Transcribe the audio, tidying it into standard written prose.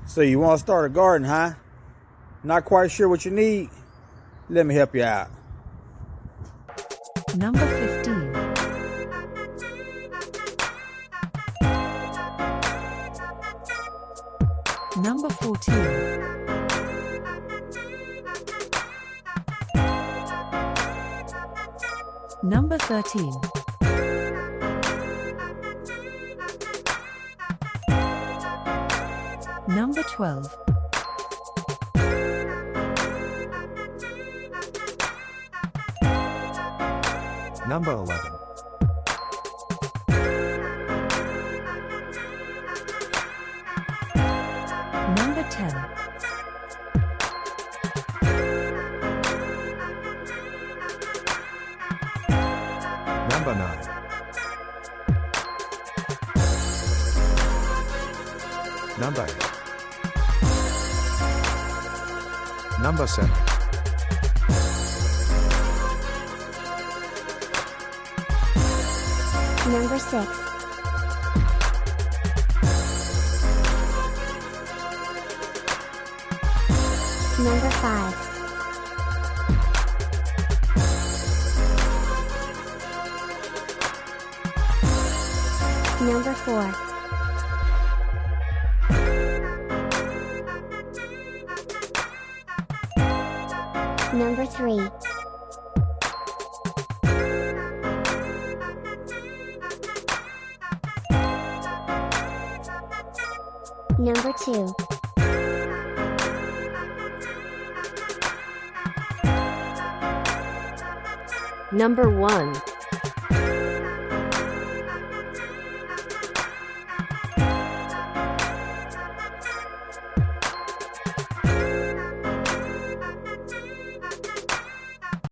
So you want to start a garden, huh? Not quite sure what you need? Let me help you out. Number 15. Number 14. Number 13. Number 12. Number 11. Number 10. Number 9. Number 8. Number 7. Number 6. Number 5. Number 4. Number 3. Number 2. Number 1.